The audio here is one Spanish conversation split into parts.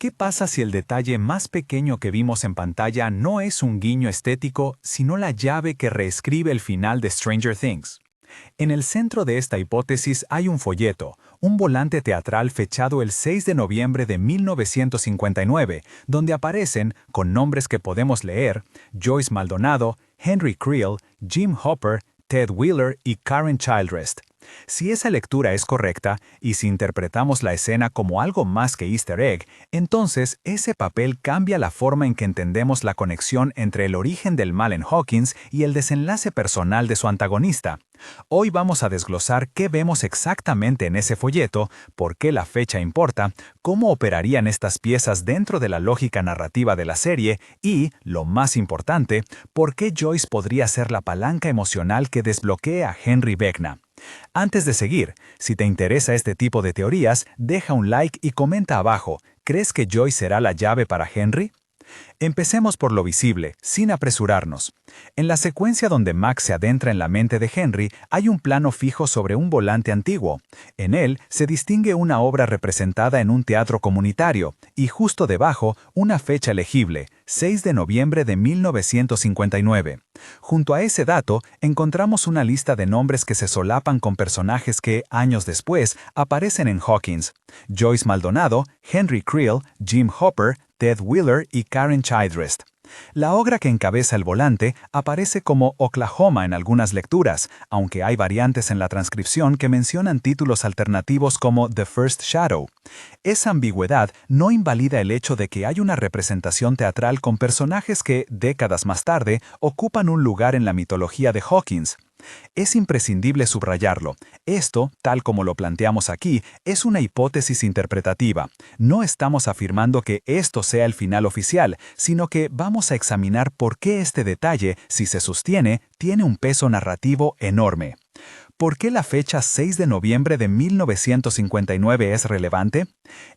¿Qué pasa si el detalle más pequeño que vimos en pantalla no es un guiño estético, sino la llave que reescribe el final de Stranger Things? En el centro de esta hipótesis hay un folleto, un volante teatral fechado el 6 de noviembre de 1959, donde aparecen, con nombres que podemos leer, Joyce Maldonado, Henry Creel, Jim Hopper, Ted Wheeler y Karen Childress. Si esa lectura es correcta, y si interpretamos la escena como algo más que Easter egg, entonces ese papel cambia la forma en que entendemos la conexión entre el origen del mal en Hawkins y el desenlace personal de su antagonista. Hoy vamos a desglosar qué vemos exactamente en ese folleto, por qué la fecha importa, cómo operarían estas piezas dentro de la lógica narrativa de la serie y, lo más importante, por qué Joyce podría ser la palanca emocional que desbloquee a Henry Vecna. Antes de seguir, si te interesa este tipo de teorías, deja un like y comenta abajo, ¿crees que Joyce será la llave para Henry? Empecemos por lo visible, sin apresurarnos. En la secuencia donde Max se adentra en la mente de Henry, hay un plano fijo sobre un volante antiguo. En él se distingue una obra representada en un teatro comunitario, y justo debajo, una fecha legible, 6 de noviembre de 1959. Junto a ese dato, encontramos una lista de nombres que se solapan con personajes que, años después, aparecen en Hawkins: Joyce Maldonado, Henry Creel, Jim Hopper, Ted Wheeler y Karen Childress. La obra que encabeza el volante aparece como Oklahoma en algunas lecturas, aunque hay variantes en la transcripción que mencionan títulos alternativos como The First Shadow. Esa ambigüedad no invalida el hecho de que hay una representación teatral con personajes que, décadas más tarde, ocupan un lugar en la mitología de Hawkins. Es imprescindible subrayarlo. Esto, tal como lo planteamos aquí, es una hipótesis interpretativa. No estamos afirmando que esto sea el final oficial, sino que vamos a examinar por qué este detalle, si se sostiene, tiene un peso narrativo enorme. ¿Por qué la fecha 6 de noviembre de 1959 es relevante?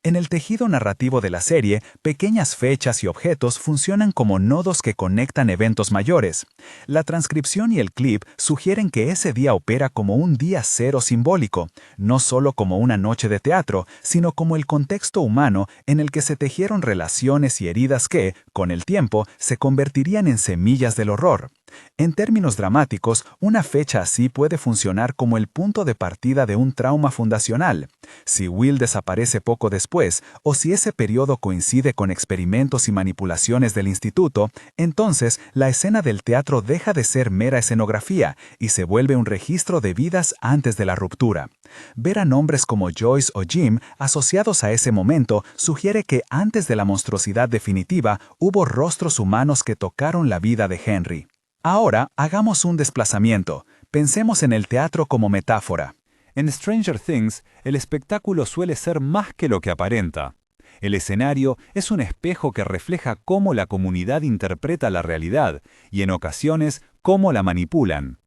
En el tejido narrativo de la serie, pequeñas fechas y objetos funcionan como nodos que conectan eventos mayores. La transcripción y el clip sugieren que ese día opera como un día cero simbólico, no solo como una noche de teatro, sino como el contexto humano en el que se tejieron relaciones y heridas que, con el tiempo, se convertirían en semillas del horror. En términos dramáticos, una fecha así puede funcionar como el punto de partida de un trauma fundacional. Si Will desaparece poco después, o si ese periodo coincide con experimentos y manipulaciones del instituto, entonces la escena del teatro deja de ser mera escenografía y se vuelve un registro de vidas antes de la ruptura. Ver a nombres como Joyce o Jim asociados a ese momento sugiere que antes de la monstruosidad definitiva hubo rostros humanos que tocaron la vida de Henry. Ahora, hagamos un desplazamiento. Pensemos en el teatro como metáfora. En Stranger Things, el espectáculo suele ser más que lo que aparenta. El escenario es un espejo que refleja cómo la comunidad interpreta la realidad y, en ocasiones, cómo la manipulan.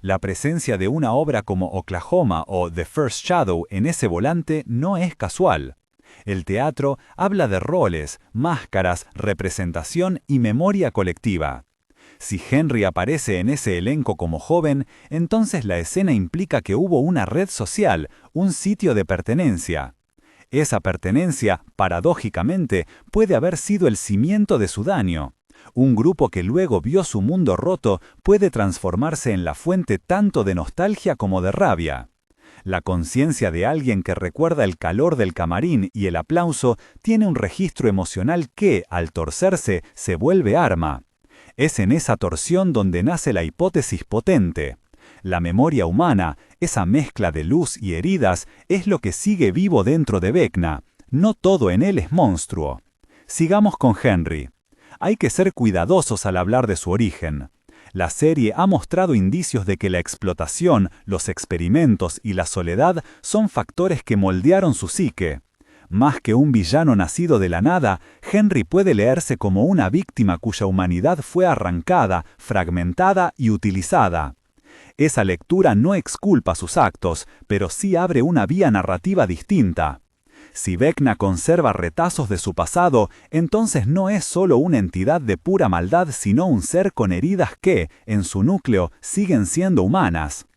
La presencia de una obra como Oklahoma o The First Shadow en ese volante no es casual. El teatro habla de roles, máscaras, representación y memoria colectiva. Si Henry aparece en ese elenco como joven, entonces la escena implica que hubo una red social, un sitio de pertenencia. Esa pertenencia, paradójicamente, puede haber sido el cimiento de su daño. Un grupo que luego vio su mundo roto puede transformarse en la fuente tanto de nostalgia como de rabia. La conciencia de alguien que recuerda el calor del camarín y el aplauso tiene un registro emocional que, al torcerse, se vuelve arma. Es en esa torsión donde nace la hipótesis potente. La memoria humana, esa mezcla de luz y heridas, es lo que sigue vivo dentro de Vecna. No todo en él es monstruo. Sigamos con Henry. Hay que ser cuidadosos al hablar de su origen. La serie ha mostrado indicios de que la explotación, los experimentos y la soledad son factores que moldearon su psique. Más que un villano nacido de la nada, Henry puede leerse como una víctima cuya humanidad fue arrancada, fragmentada y utilizada. Esa lectura no exculpa sus actos, pero sí abre una vía narrativa distinta. Si Vecna conserva retazos de su pasado, entonces no es solo una entidad de pura maldad, sino un ser con heridas que, en su núcleo, siguen siendo humanas.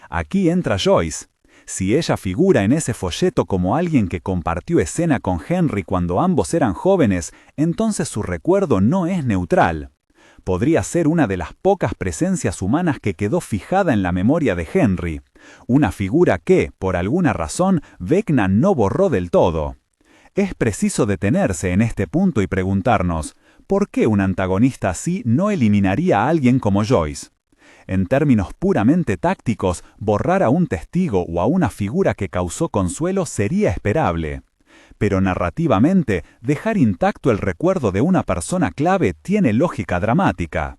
Aquí entra Joyce. Si ella figura en ese folleto como alguien que compartió escena con Henry cuando ambos eran jóvenes, entonces su recuerdo no es neutral. Podría ser una de las pocas presencias humanas que quedó fijada en la memoria de Henry, una figura que, por alguna razón, Vecna no borró del todo. Es preciso detenerse en este punto y preguntarnos, ¿por qué un antagonista así no eliminaría a alguien como Joyce? En términos puramente tácticos, borrar a un testigo o a una figura que causó consuelo sería esperable. Pero narrativamente, dejar intacto el recuerdo de una persona clave tiene lógica dramática.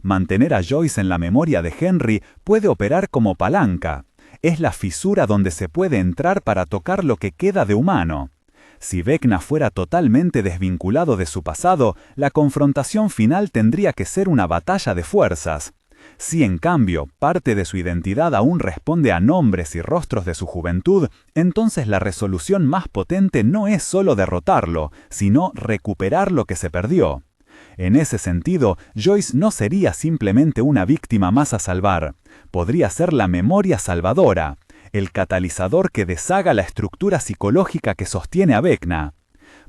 Mantener a Joyce en la memoria de Henry puede operar como palanca. Es la fisura donde se puede entrar para tocar lo que queda de humano. Si Vecna fuera totalmente desvinculado de su pasado, la confrontación final tendría que ser una batalla de fuerzas. Si, en cambio, parte de su identidad aún responde a nombres y rostros de su juventud, entonces la resolución más potente no es solo derrotarlo, sino recuperar lo que se perdió. En ese sentido, Joyce no sería simplemente una víctima más a salvar. Podría ser la memoria salvadora, el catalizador que deshaga la estructura psicológica que sostiene a Vecna.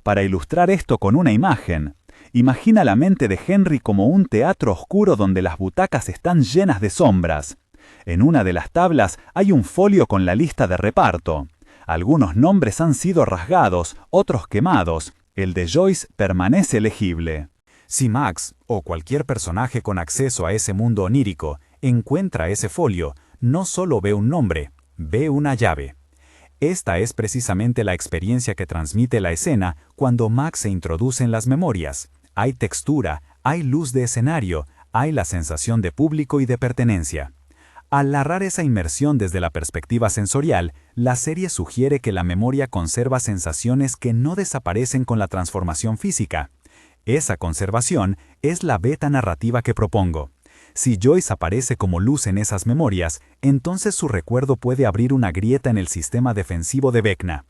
Para ilustrar esto con una imagen, imagina la mente de Henry como un teatro oscuro donde las butacas están llenas de sombras. En una de las tablas hay un folio con la lista de reparto. Algunos nombres han sido rasgados, otros quemados. El de Joyce permanece legible. Si Max, o cualquier personaje con acceso a ese mundo onírico, encuentra ese folio, no solo ve un nombre, ve una llave. Esta es precisamente la experiencia que transmite la escena cuando Max se introduce en las memorias. Hay textura, hay luz de escenario, hay la sensación de público y de pertenencia. Al narrar esa inmersión desde la perspectiva sensorial, la serie sugiere que la memoria conserva sensaciones que no desaparecen con la transformación física. Esa conservación es la beta narrativa que propongo. Si Joyce aparece como luz en esas memorias, entonces su recuerdo puede abrir una grieta en el sistema defensivo de Vecna.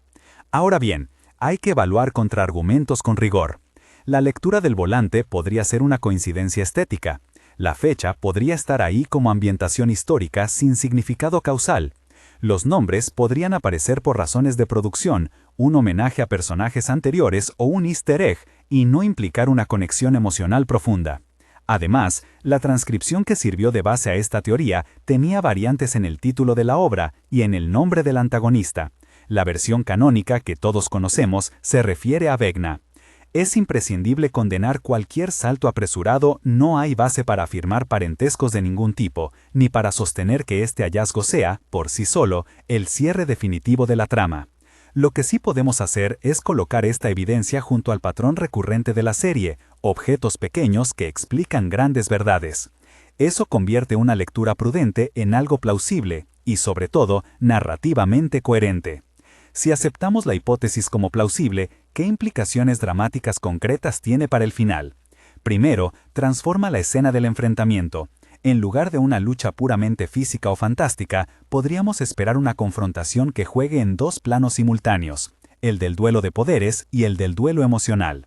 Ahora bien, hay que evaluar contraargumentos con rigor. La lectura del volante podría ser una coincidencia estética. La fecha podría estar ahí como ambientación histórica sin significado causal. Los nombres podrían aparecer por razones de producción, un homenaje a personajes anteriores o un easter egg, y no implicar una conexión emocional profunda. Además, la transcripción que sirvió de base a esta teoría tenía variantes en el título de la obra y en el nombre del antagonista. La versión canónica que todos conocemos se refiere a Vecna. Es imprescindible condenar cualquier salto apresurado, no hay base para afirmar parentescos de ningún tipo, ni para sostener que este hallazgo sea, por sí solo, el cierre definitivo de la trama. Lo que sí podemos hacer es colocar esta evidencia junto al patrón recurrente de la serie, objetos pequeños que explican grandes verdades. Eso convierte una lectura prudente en algo plausible y, sobre todo, narrativamente coherente. Si aceptamos la hipótesis como plausible, ¿qué implicaciones dramáticas concretas tiene para el final? Primero, transforma la escena del enfrentamiento. En lugar de una lucha puramente física o fantástica, podríamos esperar una confrontación que juegue en dos planos simultáneos, el del duelo de poderes y el del duelo emocional.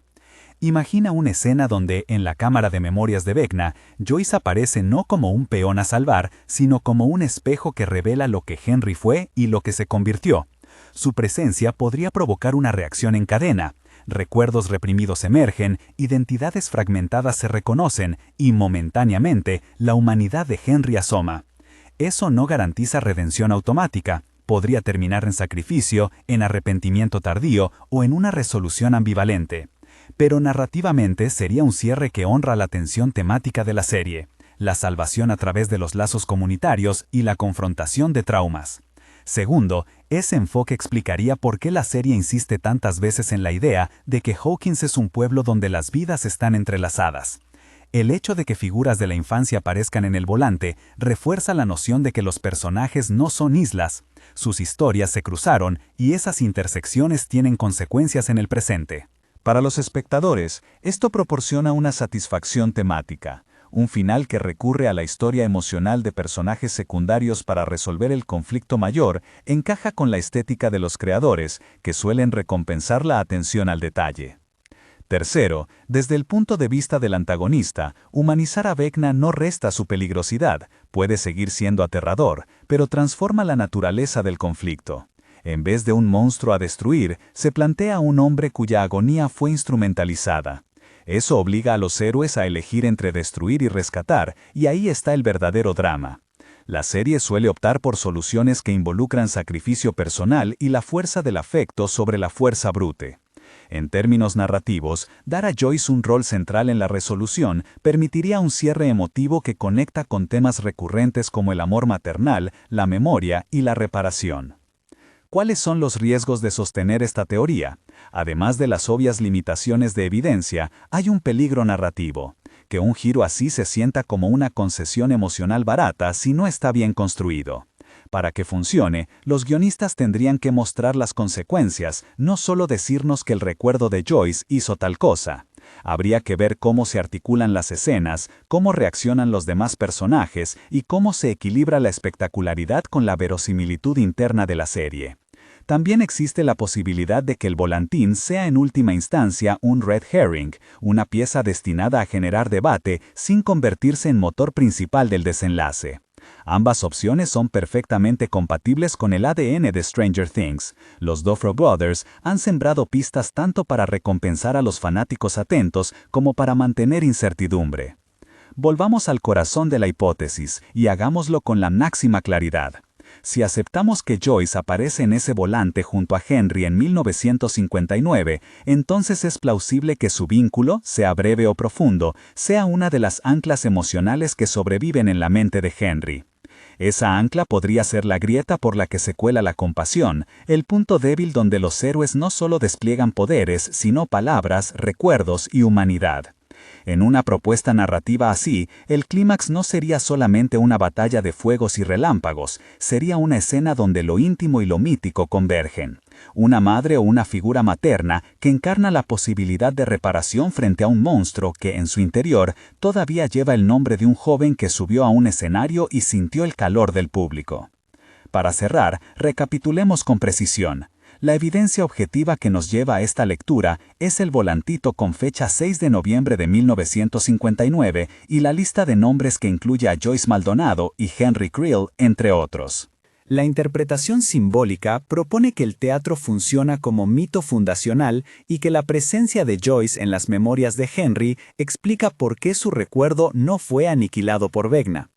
Imagina una escena donde, en la cámara de memorias de Vecna, Joyce aparece no como un peón a salvar, sino como un espejo que revela lo que Henry fue y lo que se convirtió. Su presencia podría provocar una reacción en cadena. Recuerdos reprimidos emergen, identidades fragmentadas se reconocen y, momentáneamente, la humanidad de Henry asoma. Eso no garantiza redención automática. Podría terminar en sacrificio, en arrepentimiento tardío o en una resolución ambivalente. Pero narrativamente sería un cierre que honra la tensión temática de la serie, la salvación a través de los lazos comunitarios y la confrontación de traumas. Segundo, ese enfoque explicaría por qué la serie insiste tantas veces en la idea de que Hawkins es un pueblo donde las vidas están entrelazadas. El hecho de que figuras de la infancia aparezcan en el volante refuerza la noción de que los personajes no son islas. Sus historias se cruzaron y esas intersecciones tienen consecuencias en el presente. Para los espectadores, esto proporciona una satisfacción temática. Un final que recurre a la historia emocional de personajes secundarios para resolver el conflicto mayor encaja con la estética de los creadores, que suelen recompensar la atención al detalle. Tercero, desde el punto de vista del antagonista, humanizar a Vecna no resta su peligrosidad, puede seguir siendo aterrador, pero transforma la naturaleza del conflicto. En vez de un monstruo a destruir, se plantea un hombre cuya agonía fue instrumentalizada. Eso obliga a los héroes a elegir entre destruir y rescatar, y ahí está el verdadero drama. La serie suele optar por soluciones que involucran sacrificio personal y la fuerza del afecto sobre la fuerza brute. En términos narrativos, dar a Joyce un rol central en la resolución permitiría un cierre emotivo que conecta con temas recurrentes como el amor maternal, la memoria y la reparación. ¿Cuáles son los riesgos de sostener esta teoría? Además de las obvias limitaciones de evidencia, hay un peligro narrativo. Que un giro así se sienta como una concesión emocional barata si no está bien construido. Para que funcione, los guionistas tendrían que mostrar las consecuencias, no solo decirnos que el recuerdo de Joyce hizo tal cosa. Habría que ver cómo se articulan las escenas, cómo reaccionan los demás personajes y cómo se equilibra la espectacularidad con la verosimilitud interna de la serie. También existe la posibilidad de que el volantín sea en última instancia un red herring, una pieza destinada a generar debate sin convertirse en motor principal del desenlace. Ambas opciones son perfectamente compatibles con el ADN de Stranger Things. Los Duffer Brothers han sembrado pistas tanto para recompensar a los fanáticos atentos como para mantener incertidumbre. Volvamos al corazón de la hipótesis y hagámoslo con la máxima claridad. Si aceptamos que Joyce aparece en ese volante junto a Henry en 1959, entonces es plausible que su vínculo, sea breve o profundo, sea una de las anclas emocionales que sobreviven en la mente de Henry. Esa ancla podría ser la grieta por la que se cuela la compasión, el punto débil donde los héroes no solo despliegan poderes, sino palabras, recuerdos y humanidad. En una propuesta narrativa así, el clímax no sería solamente una batalla de fuegos y relámpagos, sería una escena donde lo íntimo y lo mítico convergen. Una madre o una figura materna que encarna la posibilidad de reparación frente a un monstruo que, en su interior, todavía lleva el nombre de un joven que subió a un escenario y sintió el calor del público. Para cerrar, recapitulemos con precisión. La evidencia objetiva que nos lleva a esta lectura es el volantito con fecha 6 de noviembre de 1959 y la lista de nombres que incluye a Joyce Maldonado y Henry Creel, entre otros. La interpretación simbólica propone que el teatro funciona como mito fundacional y que la presencia de Joyce en las memorias de Henry explica por qué su recuerdo no fue aniquilado por Vecna.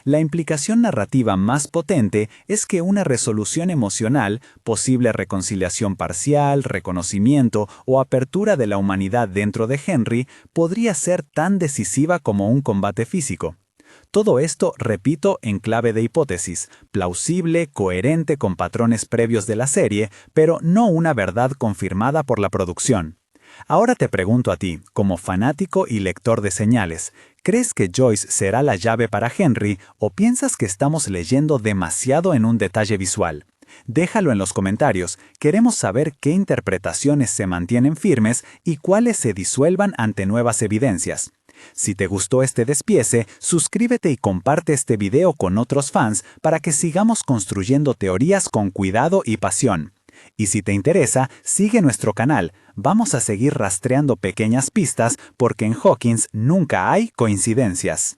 La implicación narrativa más potente es que una resolución emocional, posible reconciliación parcial, reconocimiento o apertura de la humanidad dentro de Henry, podría ser tan decisiva como un combate físico. Todo esto, repito, en clave de hipótesis, plausible, coherente con patrones previos de la serie, pero no una verdad confirmada por la producción. Ahora te pregunto a ti, como fanático y lector de señales, ¿crees que Joyce será la llave para Henry o piensas que estamos leyendo demasiado en un detalle visual? Déjalo en los comentarios, queremos saber qué interpretaciones se mantienen firmes y cuáles se disuelvan ante nuevas evidencias. Si te gustó este despiece, suscríbete y comparte este video con otros fans para que sigamos construyendo teorías con cuidado y pasión. Y si te interesa, sigue nuestro canal. Vamos a seguir rastreando pequeñas pistas porque en Hawkins nunca hay coincidencias.